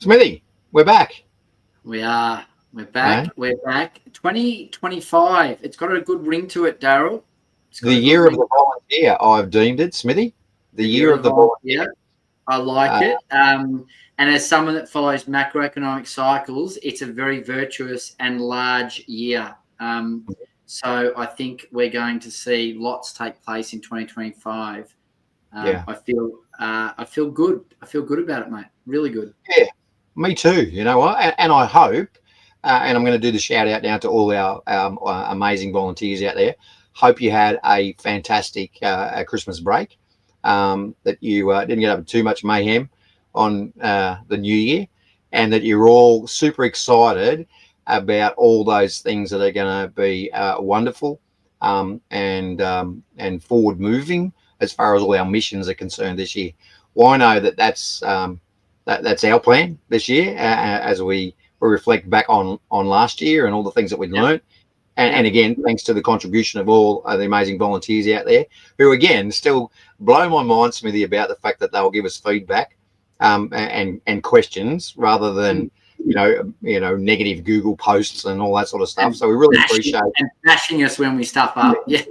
Smithy, we're back. We are. We're back. Eh? We're back. 2025. It's got a good ring to it, Daryl. The year of the volunteer, I've deemed it, Smithy. The year of the volunteer. I like it. And as someone that follows macroeconomic cycles, it's a very virtuous and large year. So I think we're going to see lots take place in 2025. I feel good. I feel good about it, mate. Really good. Yeah, me too. You know what? And I hope, and I'm going to do the shout out now to all our amazing volunteers out there. Hope you had a fantastic Christmas break. That you didn't get up to too much mayhem on the new year, and that you're all super excited about all those things that are going to be wonderful and forward moving as far as all our missions are concerned this year. Well, I know that's our plan this year as we reflect back on last year and all the things that we learned. And again, thanks to the contribution of all the amazing volunteers out there who, again, still blow my mind, Smithy, about the fact that they'll give us feedback and questions rather than negative Google posts and all that sort of stuff. So we really appreciate and bashing us when we stuff up. Yeah.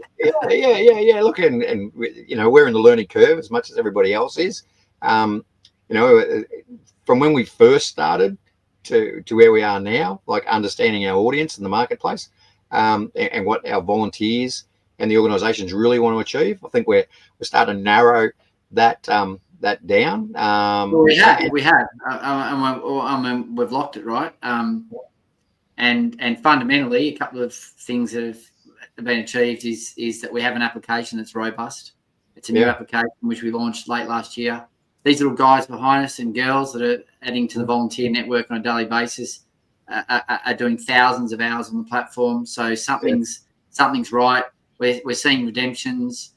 Look, and we're in the learning curve as much as everybody else is. From when we first started to where we are now, like understanding our audience in the marketplace. And what our volunteers and the organisations really want to achieve. I think we're starting to narrow that down. We have. I mean, we've locked it, right? And fundamentally, a couple of things that have been achieved is that we have an application that's robust. It's a new application which we launched late last year. These little guys behind us and girls that are adding to the volunteer network on a daily basis are doing thousands of hours on the platform. So something's right. We're seeing redemptions.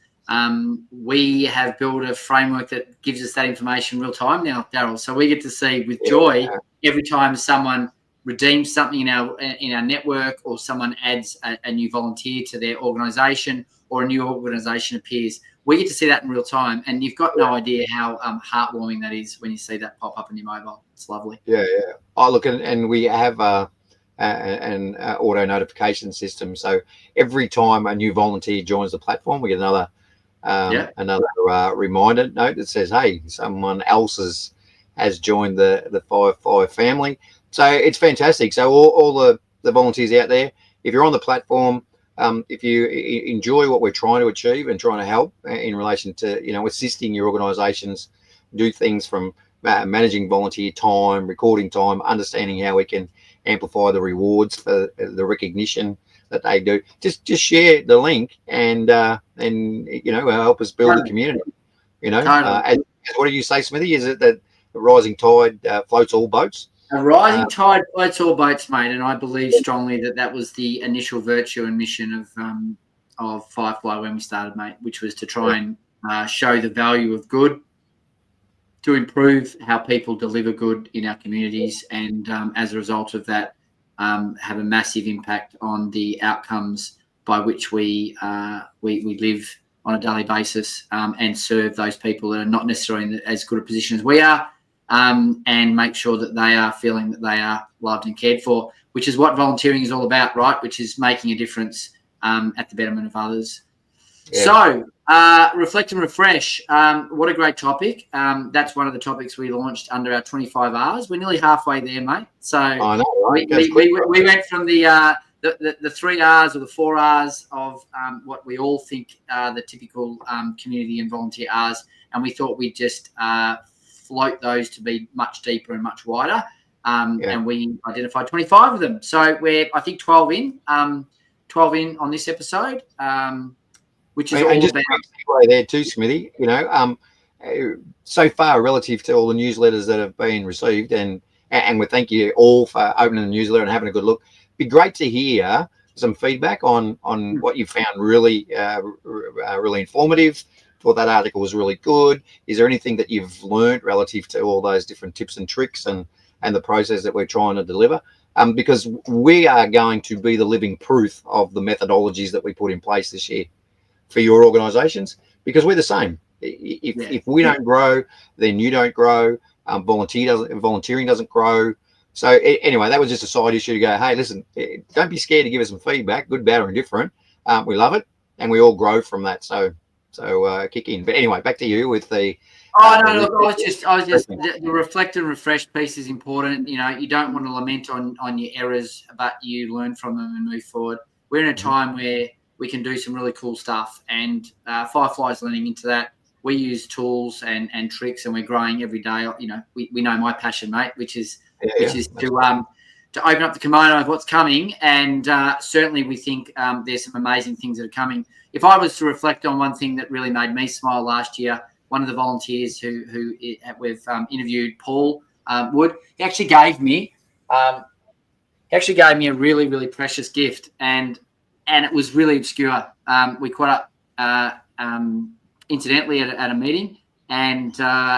We have built a framework that gives us that information real time now, Daryl. So we get to see with joy every time someone redeems something in our network, or someone adds a new volunteer to their organisation, or a new organisation appears. We get to see that in real time, and you've got no idea how heartwarming that is when you see that pop up on your mobile. It's lovely. Yeah. Oh, look, and we have an auto notification system. So every time a new volunteer joins the platform, we get another reminder note that says, "Hey, someone else has joined the Firefly family." So it's fantastic. So all the volunteers out there, if you're on the platform, if you enjoy what we're trying to achieve and trying to help in relation to assisting your organisations do things from managing volunteer time, recording time, understanding how we can amplify the rewards for the recognition that they do. Just share the link and help us build the community. What do you say, Smithy? Is it that the rising tide floats all boats? A rising tide floats all boats, mate, and I believe strongly that was the initial virtue and mission of Firefly when we started, mate, which was to try and show the value of good, to improve how people deliver good in our communities, and as a result of that, have a massive impact on the outcomes by which we live on a daily basis, and serve those people that are not necessarily in as good a position as we are, and make sure that they are feeling that they are loved and cared for, which is what volunteering is all about, right? Which is making a difference at the betterment of others. Yeah. So, reflect and refresh. What a great topic. That's one of the topics we launched under our 25 R's. We're nearly halfway there, mate. So I know, right? we went from the 3 R's or the 4 R's of what we all think are the typical community and volunteer R's, and we thought we'd just float those to be much deeper and much wider. And we identified 25 of them. So we're, I think, 12 in on this episode. Which is all just about there too, Smithy. So far relative to all the newsletters that have been received, and we thank you all for opening the newsletter and having a good look. It'd be great to hear some feedback on what you found really informative. Thought that article was really good. Is there anything that you've learned relative to all those different tips and tricks and the process that we're trying to deliver? Because we are going to be the living proof of the methodologies that we put in place this year for your organisations, because we're the same. If we don't grow, then you don't grow. volunteering doesn't grow. So anyway, that was just a side issue to go, hey, listen, don't be scared to give us some feedback, good, bad, or indifferent. We love it, and we all grow from that. So kick in. But anyway, back to you with the. Oh no, look, I was just the reflect and refresh piece is important. You know, you don't want to lament on your errors, but you learn from them and move forward. We're in a time where we can do some really cool stuff, and Firefly's learning into that. We use tools and tricks, and we're growing every day. You know, we know my passion, mate, which is to open up the kimono of what's coming, and certainly we think there's some amazing things that are coming. If I was to reflect on one thing that really made me smile last year, one of the volunteers who we've interviewed, Paul Wood, he actually gave me a really, really precious gift, and it was really obscure. We caught up incidentally at a meeting, and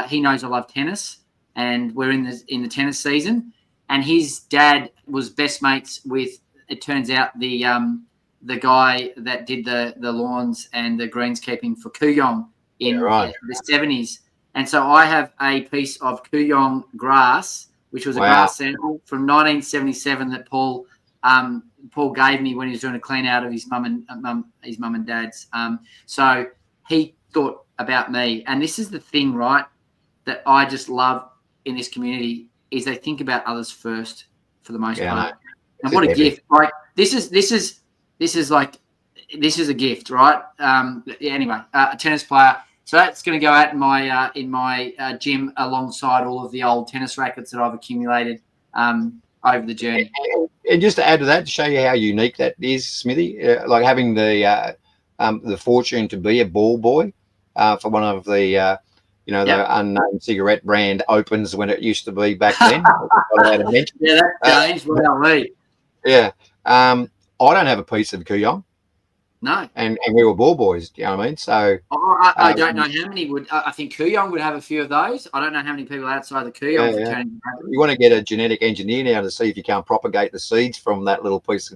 he knows I love tennis, and we're in the tennis season, and his dad was best mates with, it turns out, the guy that did the lawns and the greenskeeping for Kooyong in the 70s. And so I have a piece of Kooyong grass, which was a grass sample from 1977 that Paul gave me when he was doing a clean out of his mum and dad's. So he thought about me, and this is the thing, right, that I just love in this community, is they think about others first for the most part. And what a gift! Like this is a gift, right? Anyway, a tennis player. So that's going to go out in my gym alongside all of the old tennis rackets that I've accumulated over the journey. And just to add to that, to show you how unique that is, Smithy, like having the fortune to be a ball boy for one of the the unknown cigarette brand opens when it used to be back then. Yeah, that changed. Yeah. I don't have a piece of Kooyong. No. And we were ball boys, you know what I mean? So I don't know how many would. I think Kooyong would have a few of those. I don't know how many people outside the Kooyong for turning. You want to get a genetic engineer now to see if you can't propagate the seeds from that little piece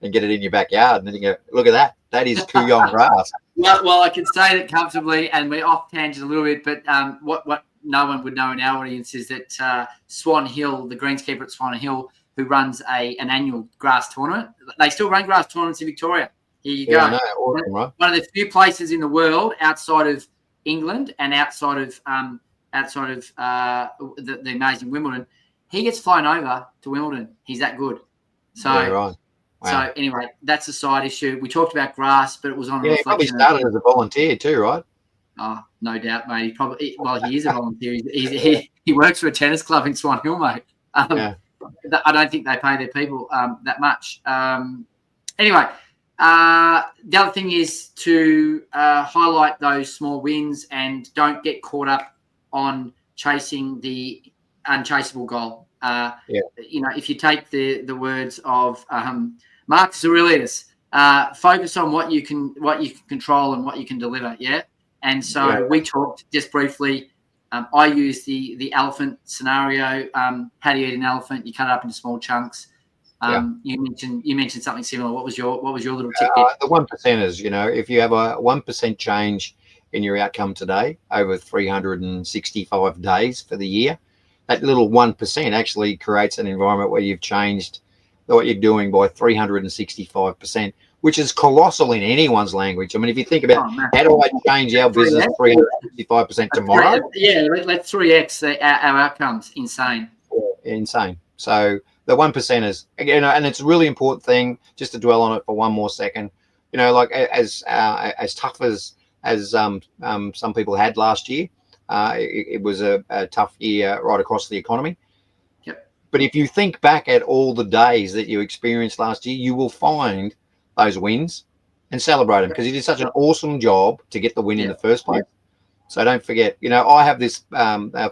and get it in your backyard. And then you go, look at that. That is Kooyong grass. Well, I can say that comfortably, and we're off tangent a little bit, but what no one would know in our audience is that Swan Hill, the greenskeeper at Swan Hill, who runs an annual grass tournament, they still run grass tournaments in Victoria. Here you go. No, awesome, right? One of the few places in the world outside of England and outside of the amazing Wimbledon. He gets flown over to Wimbledon. He's that good. So, Wow. So anyway, that's a side issue. We talked about grass, but it was on a reflection. He probably started as a volunteer too, right? Oh, no doubt, mate. He is a volunteer. He works for a tennis club in Swan Hill, mate. I don't think they pay their people that much. Anyway. The other thing is to highlight those small wins and don't get caught up on chasing the unchaseable goal. If you take the words of Marcus Aurelius, focus on what you can control and what you can deliver. Yeah. And so we talked just briefly. I used the elephant scenario. How do you eat an elephant? You cut it up into small chunks. You mentioned something similar. What was your little tidbit? The 1%ers, if you have a 1% change in your outcome today over 365 days for the year, that little 1% actually creates an environment where you've changed what you're doing by 365%, which is colossal in anyone's language. I mean, if you think about how do I change our business 365% tomorrow? Let's 3x our outcomes. Insane. Insane. So the 1%ers, and it's a really important thing, just to dwell on it for one more second. Like as tough as some people had last year, it was a tough year right across the economy. Yep. But if you think back at all the days that you experienced last year, you will find those wins and celebrate them, because you did such an awesome job to get the win in the first place. So don't forget, I have this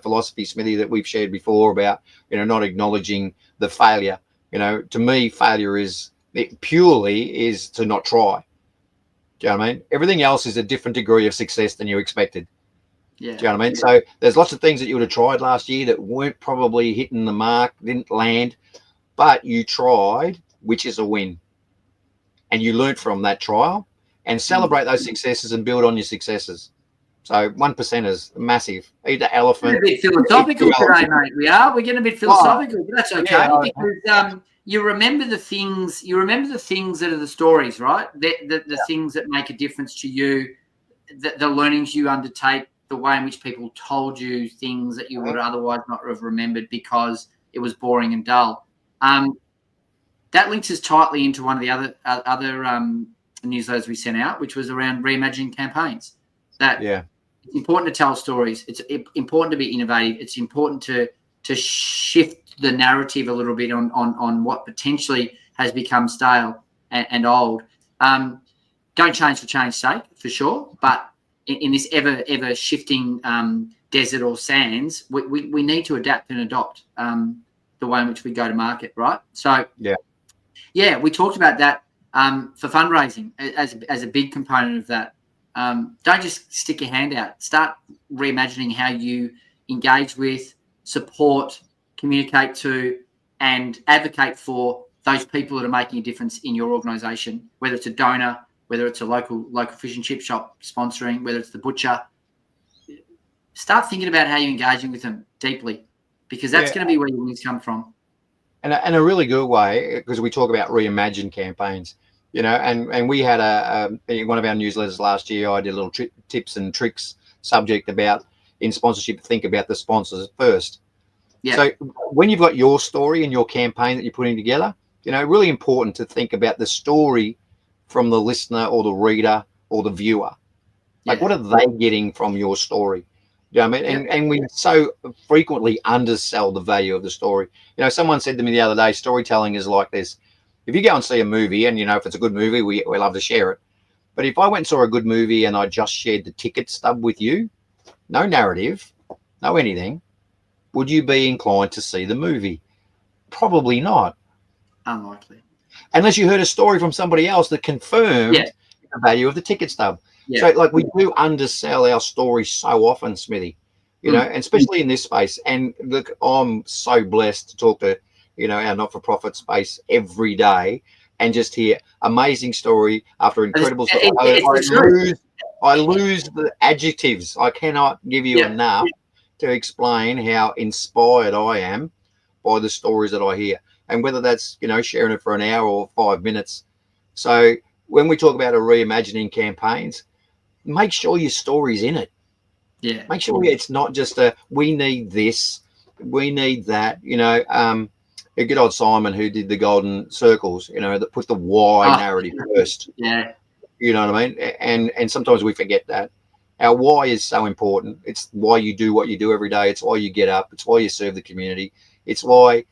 philosophy, Smithy, that we've shared before about, not acknowledging the failure. To me, failure is to not try. Do you know what I mean? Everything else is a different degree of success than you expected. Yeah. Do you know what I mean? So there's lots of things that you would have tried last year that weren't probably hitting the mark, didn't land, but you tried, which is a win. And you learned from that trial, and celebrate those successes and build on your successes. So 1% is massive. Eat the elephant. We're getting a bit Eat philosophical the today, elephant. mate. We're getting a bit philosophical, but that's okay Yeah, because you remember the things. You remember the things that are the stories, right? The things that make a difference to you, the learnings you undertake, the way in which people told you things that you would otherwise not have remembered because it was boring and dull. That links us tightly into one of the other newsletters we sent out, which was around reimagining campaigns. That it's important to tell stories. It's important to be innovative. It's important to shift the narrative a little bit on what potentially has become stale and old. Don't change for change's sake, for sure. But in this ever shifting desert or sands, we need to adapt and adopt the way in which we go to market, right? So we talked about that for fundraising as a big component of that. Don't just stick your hand out. Start reimagining how you engage with, support, communicate to, and advocate for those people that are making a difference in your organisation, whether it's a donor, whether it's a local fish and chip shop sponsoring, whether it's the butcher. Start thinking about how you're engaging with them deeply, because that's going to be where your wins come from. And a really good way, because we talk about reimagine campaigns, and we had one of our newsletters last year. I did a little tips and tricks subject about in sponsorship. Think about the sponsors first. Yeah. So when you've got your story and your campaign that you're putting together, really important to think about the story from the listener or the reader or the viewer. Like, what are they getting from your story? I mean, and we so frequently undersell the value of the story. Someone said to me the other day, storytelling is like this. If you go and see a movie, and if it's a good movie, we love to share it. But if I went and saw a good movie and I just shared the ticket stub with you, no narrative, no anything, would you be inclined to see the movie? Probably not. Unlikely. Unless you heard a story from somebody else that confirmed the value of the ticket stub. So, like, we do undersell our story so often, Smithy, and especially in this space. And look, I'm so blessed to talk to, our not-for-profit space every day and just hear amazing story after incredible story. I lose the adjectives. I cannot give you enough to explain how inspired I am by the stories that I hear. And whether that's, sharing it for an hour or 5 minutes. So when we talk about a reimagining campaigns, make sure your story's in it. Yeah. Make sure it's not just we need this, we need that. A good old Simon who did the golden circles, that put the why narrative first. Yeah. You know what I mean? And sometimes we forget that. Our why is so important. It's why you do what you do every day. It's why you get up. It's why you serve the community. It's why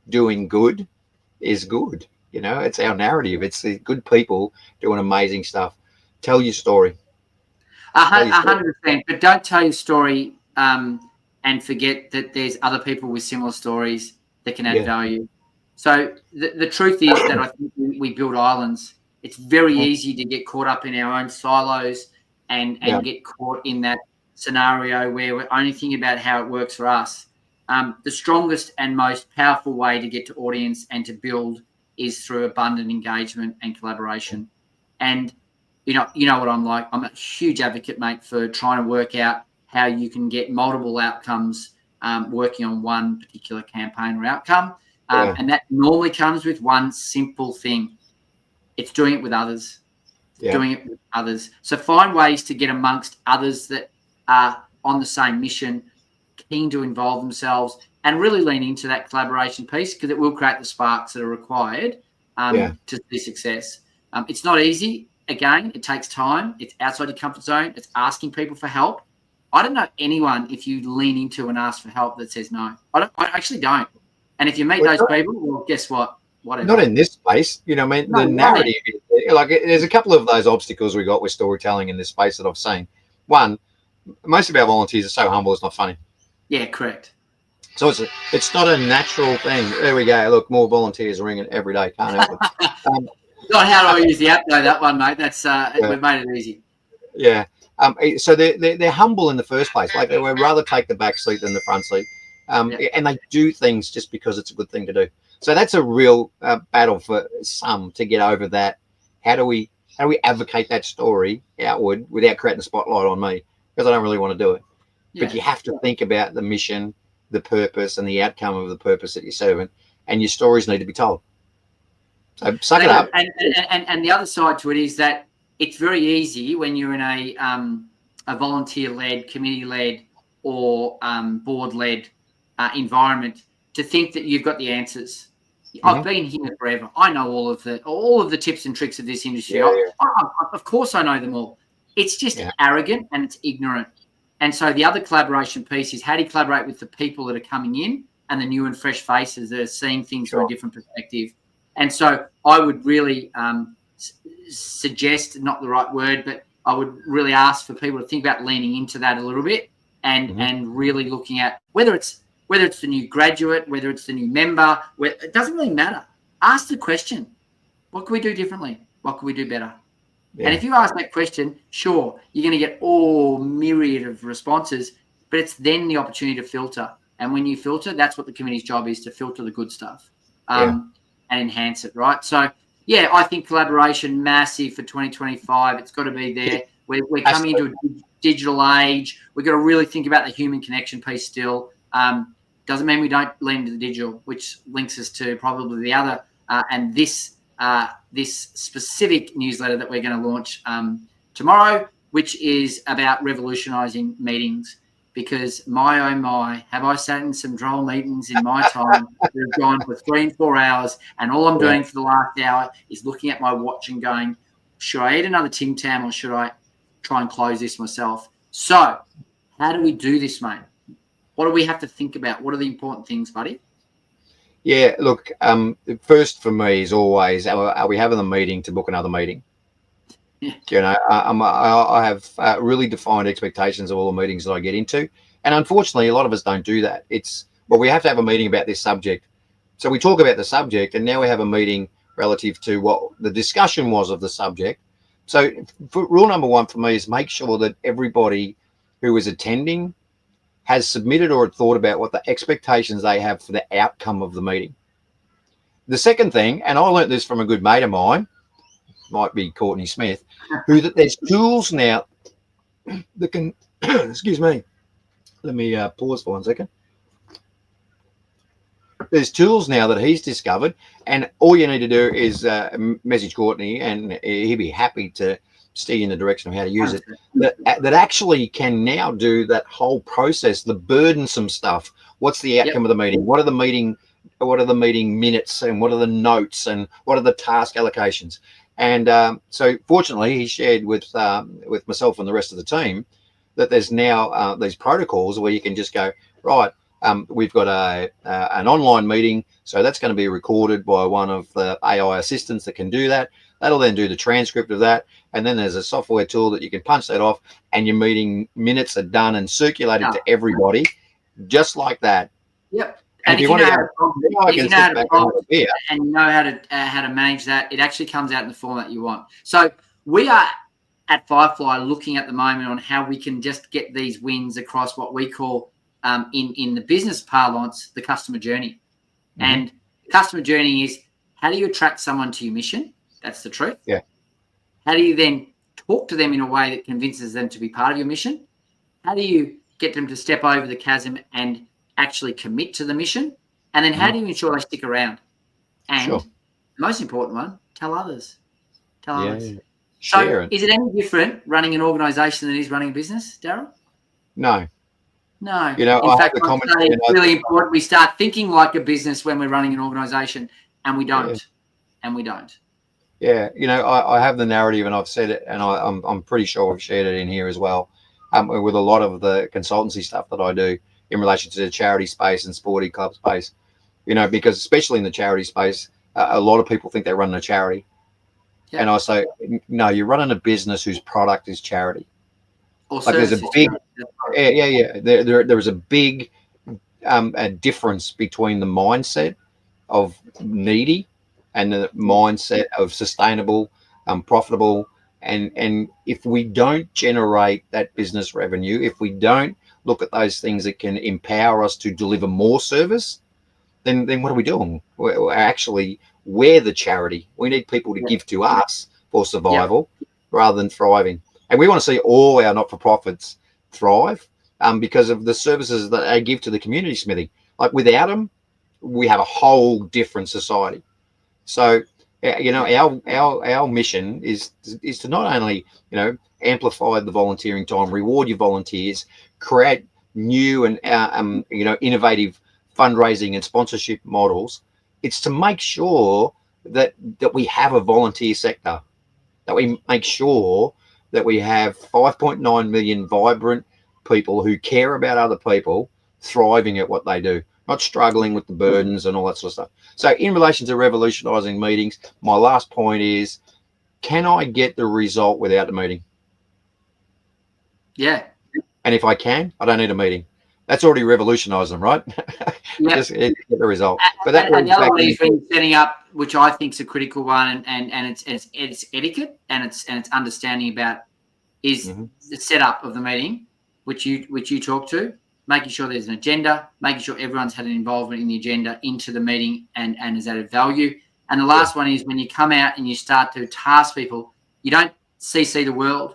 doing good is good. It's our narrative. It's the good people doing amazing stuff. Tell your story. 100%. But don't tell your story and forget that there's other people with similar stories that can add value. So the truth is that I think we build islands. It's very easy to get caught up in our own silos and get caught in that scenario where we're only thinking about how it works for us. The strongest and most powerful way to get to audience and to build is through abundant engagement and collaboration. And you know what I'm like. I'm a huge advocate, mate, for trying to work out how you can get multiple outcomes working on one particular campaign or outcome. And that normally comes with one simple thing. It's doing it with others. Doing it with others. So find ways to get amongst others that are on the same mission, keen to involve themselves, and really lean into that collaboration piece, because it will create the sparks that are required to see success. It's not easy. Again, it takes time. It's outside your comfort zone. It's asking people for help. I don't know anyone, if you lean into and ask for help, that says no. I actually don't. And if you meet those people, well, guess what? Whatever. Not in this space. The narrative, there's a couple of those obstacles we got with storytelling in this space that I've seen. One, most of our volunteers are so humble, it's not funny. Yeah, correct. So it's not a natural thing. There we go. Look, more volunteers ringing every day. Can't help it. Not how do I use the app though, that one, mate. That's we've made it easy. Yeah. So they're humble in the first place. Like, they would rather take the back seat than the front seat. And they do things just because it's a good thing to do. So that's a real battle for some to get over that. How do we How do we advocate that story outward without creating a spotlight on me? Because I don't really want to do it. But you have to think about the mission, the purpose, and the outcome of the purpose that you're serving, and your stories need to be told. So suck it up. And the other side to it is that it's very easy when you're in a volunteer-led, committee-led, or board-led environment to think that you've got the answers. I've been here forever. I know all of the tips and tricks of this industry. Of course, I know them all. It's just arrogant and it's ignorant. And so the other collaboration piece is how do you collaborate with the people that are coming in and the new and fresh faces that are seeing things from a different perspective. And so I would really suggest, not the right word, but I would really ask for people to think about leaning into that a little bit and really looking at whether it's the new graduate, whether it's the new member, it doesn't really matter. Ask the question, what can we do differently? What can we do better? Yeah. And if you ask that question, sure, you're going to get all myriad of responses, but it's then the opportunity to filter. And when you filter, that's what the committee's job is, to filter the good stuff and enhance it, right? So, yeah, I think collaboration, massive for 2025. It's got to be there. We're coming into a digital age. We've got to really think about the human connection piece still. Doesn't mean we don't lean into the digital, which links us to probably the other and this specific newsletter that we're going to launch tomorrow, which is about revolutionising meetings. Because my, oh my, have I sat in some droll meetings in my time that have gone for 3 and 4 hours, and all I'm doing for the last hour is looking at my watch and going, should I eat another Tim Tam or should I try and close this myself? So how do we do this, mate? What do we have to think about? What are the important things, buddy? Yeah, look, first for me is always, are we having a meeting to book another meeting? Yeah. You know, I have really defined expectations of all the meetings that I get into. And unfortunately, a lot of us don't do that. We have to have a meeting about this subject. So we talk about the subject, and now we have a meeting relative to what the discussion was of the subject. So rule number 1 for me is make sure that everybody who is attending has submitted or thought about what the expectations they have for the outcome of the meeting. The second thing, and I learned this from a good mate of mine, might be Courtney Smith, that there's tools now that can, excuse me, let me pause for 1 second. There's tools now that he's discovered, and all you need to do is message Courtney, and he'd be happy to steer you in the direction of how to use it, that actually can now do that whole process, the burdensome stuff. What's the outcome of the meeting? What are the meeting minutes, and what are the notes, and what are the task allocations? And so fortunately, he shared with myself and the rest of the team that there's now these protocols where you can just go, right, we've got an online meeting, so that's going to be recorded by one of the AI assistants that can do that. That'll then do the transcript of that. And then there's a software tool that you can punch that off, and your meeting minutes are done and circulated to everybody, just like that. Yep. And if you know how to manage that, it actually comes out in the format you want. So we are at Firefly looking at the moment on how we can just get these wins across what we call in the business parlance, the customer journey. And the customer journey is, how do you attract someone to your mission? That's the truth. Yeah. How do you then talk to them in a way that convinces them to be part of your mission? How do you get them to step over the chasm and actually commit to the mission? And then how do you ensure they stick around? And the most important one, tell others. Tell others. So is it any different running an organisation than it is running a business, Darryl? No. You know, in fact, it's really important we start thinking like a business when we're running an organisation, and we don't. And we don't. Yeah, you know, I have the narrative, and I've said it, and I'm pretty sure I've shared it in here as well, with a lot of the consultancy stuff that I do in relation to the charity space and sporting club space. You know, because especially in the charity space, a lot of people think they're running a charity, and I say, no, you're running a business whose product is charity. Like there's a big, there is a big difference between the mindset of needy and the mindset of sustainable, profitable. And if we don't generate that business revenue, if we don't look at those things that can empower us to deliver more service, then what are we doing? We're the charity. We need people to give to us, for survival rather than thriving. And we want to see all our not-for-profits thrive because of the services that they give to the community, Smithy. Like without them, we have a whole different society. So, our mission is to not only, amplify the volunteering time, reward your volunteers, create new and, innovative fundraising and sponsorship models. It's to make sure that we have a volunteer sector, that we make sure that we have 5.9 million vibrant people who care about other people thriving at what they do, not struggling with the burdens and all that sort of stuff. So in relation to revolutionising meetings, my last point is, can I get the result without the meeting? Yeah. And if I can, I don't need a meeting. That's already revolutionised them, right? Yeah. Just get the result. But and the other one is when setting up, which I think is a critical one, and it's etiquette and it's understanding about is the setup of the meeting, which you talk to, making sure there's an agenda, making sure everyone's had an involvement in the agenda into the meeting and has added value. And the last one is when you come out and you start to task people, you don't CC the world.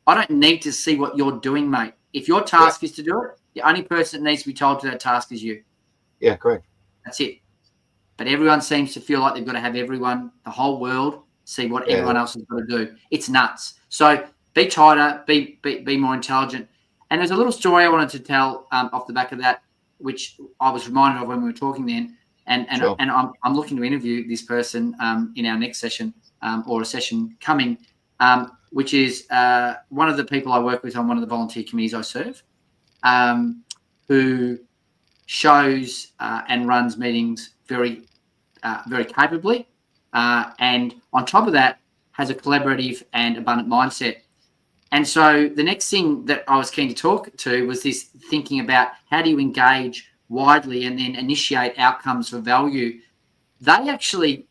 I don't need to see what you're doing, mate. If your task is to do it, the only person that needs to be told to that task is you. Yeah, correct. That's it. But everyone seems to feel like they've got to have everyone, the whole world, see what everyone else has got to do. It's nuts. So be tighter, be more intelligent. And there's a little story I wanted to tell off the back of that, which I was reminded of when we were talking then. And I'm looking to interview this person in our next session or a session coming, which is one of the people I work with on one of the volunteer committees I serve, who shows and runs meetings very capably, and on top of that has a collaborative and abundant mindset. And so the next thing that I was keen to talk to was this thinking about how do you engage widely and then initiate outcomes for value. They actually,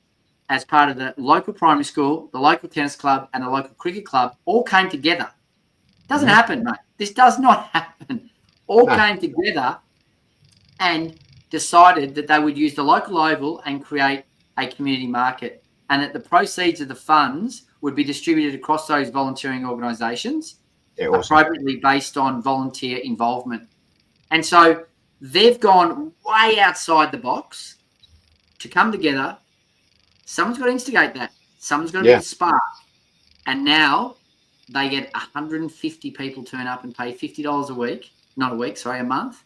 as part of the local primary school, the local tennis club and the local cricket club, all came together. Doesn't happen, mate. This does not happen. All came together and decided that they would use the local oval and create a community market, and that the proceeds of the funds would be distributed across those volunteering organisations appropriately based on volunteer involvement. And so they've gone way outside the box to come together. Someone's got to instigate that. Someone's got to be the spark. And now they get 150 people turn up and pay $50 a week, not a week, sorry, a month,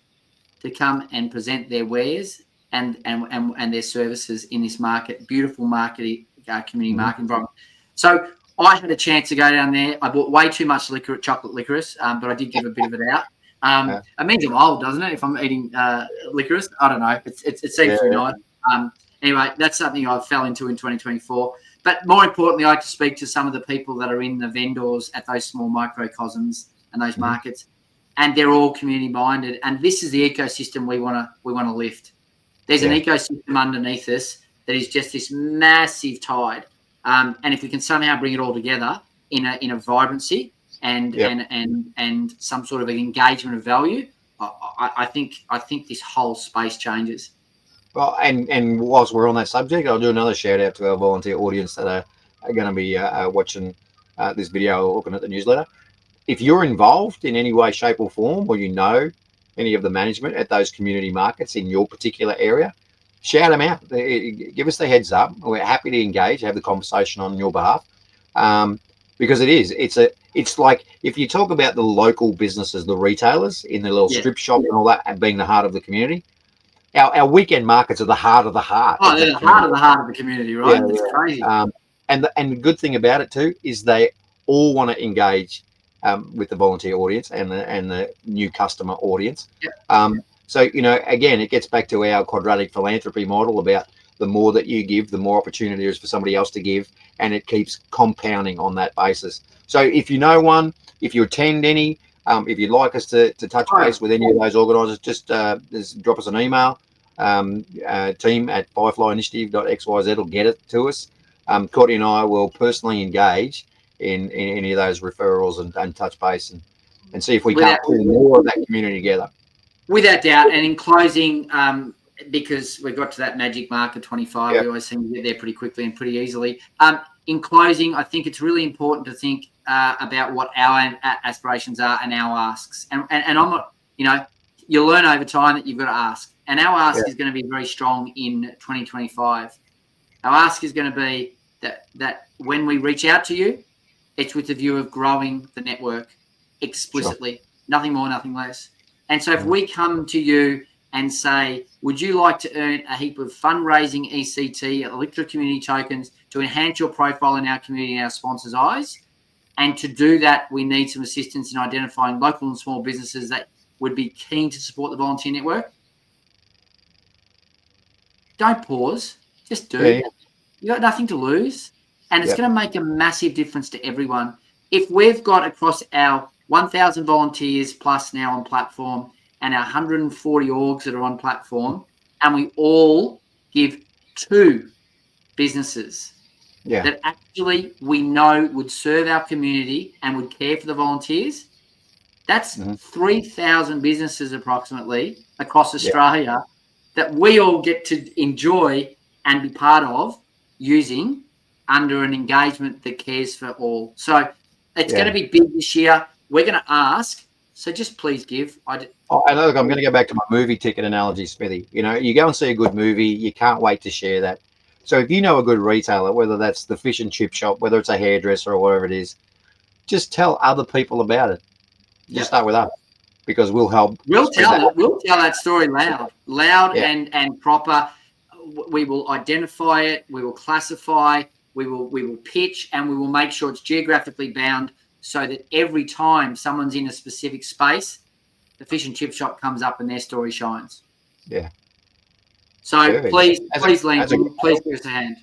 to come and present their wares and their services in this market, beautiful market, community market environment. So I had a chance to go down there. I bought way too much chocolate licorice, but I did give a bit of it out. It means I'm old, doesn't it? If I'm eating licorice, I don't know. It seems to be nice. Anyway, that's something I fell into in 2024. But more importantly, I had to speak to some of the people that are in the vendors at those small microcosms and those markets, and they're all community minded. And this is the ecosystem we want to lift. There's an ecosystem underneath us that is just this massive tide. And if we can somehow bring it all together in a vibrancy and some sort of an engagement of value, I think this whole space changes. Well, and whilst we're on that subject, I'll do another shout out to our volunteer audience that are going to be watching this video or looking at the newsletter. If you're involved in any way, shape or form, or you know any of the management at those community markets in your particular area, shout them out. Give us the heads up. We're happy to engage, have the conversation on your behalf, because it's like if you talk about the local businesses, the retailers in the little strip shop and all that, and being the heart of the community. Our weekend markets are the heart of the heart. Oh, they're the heart of the community, right? Yeah, it's crazy. And the good thing about it too is they all want to engage with the volunteer audience and the new customer audience. So again, it gets back to our quadratic philanthropy model about the more that you give, the more opportunity there is for somebody else to give, and it keeps compounding on that basis. So if you know one, if you attend any, if you'd like us to touch base with any of those organisers, just drop us an email, team@fireflyinitiative.xyz will get it to us. Courtney and I will personally engage in any of those referrals and touch base and see if we can't pull more of that community together. Without doubt. And in closing, because we got to that magic mark of 25, we always seem to get there pretty quickly and pretty easily. in closing, I think it's really important to think about what our aspirations are and our asks. And I'm not, you learn over time that you've got to ask. And our ask is going to be very strong in 2025. Our ask is going to be that when we reach out to you, it's with the view of growing the network explicitly, nothing more, nothing less. And so if we come to you and say, would you like to earn a heap of fundraising ECT, electric community tokens, to enhance your profile in our community and our sponsors' eyes? And to do that, we need some assistance in identifying local and small businesses that would be keen to support the volunteer network. Don't pause, just do. Yeah. You've got nothing to lose. And it's going to make a massive difference to everyone. If we've got across our 1,000 volunteers plus now on platform and our 140 orgs that are on platform, and we all give 2 businesses that actually we know would serve our community and would care for the volunteers, that's 3,000 businesses approximately across Australia that we all get to enjoy and be part of using under an engagement that cares for all. So it's going to be big this year. We're going to ask, so just please give. And look, I'm going to go back to my movie ticket analogy, Smithy. You go and see a good movie, you can't wait to share that. So if you know a good retailer, whether that's the fish and chip shop, whether it's a hairdresser or whatever it is, just tell other people about it. Just start with us, because we'll help. We'll tell that story loud and proper. We will identify it. We will classify. We will pitch, and we will make sure it's geographically bound, so that every time someone's in a specific space, the fish and chip shop comes up and their story shines. Yeah. So please lean in. Please give us a hand.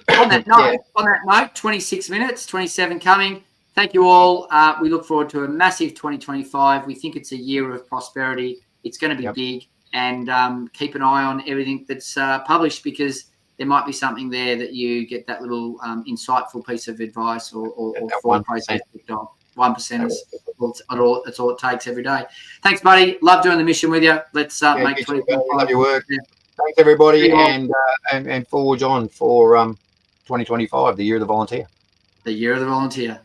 On that note, 26 minutes, 27 coming. Thank you all. We look forward to a massive 2025. We think it's a year of prosperity. It's going to be big, and keep an eye on everything that's published, because there might be something there that you get that little insightful piece of advice or thought process picked on. 1%. That's all it takes every day. Thanks, buddy. Love doing the mission with you. Let's make 2025. Love your work. Yeah. Thanks, everybody, and forge on for 2025, the year of the volunteer. The year of the volunteer.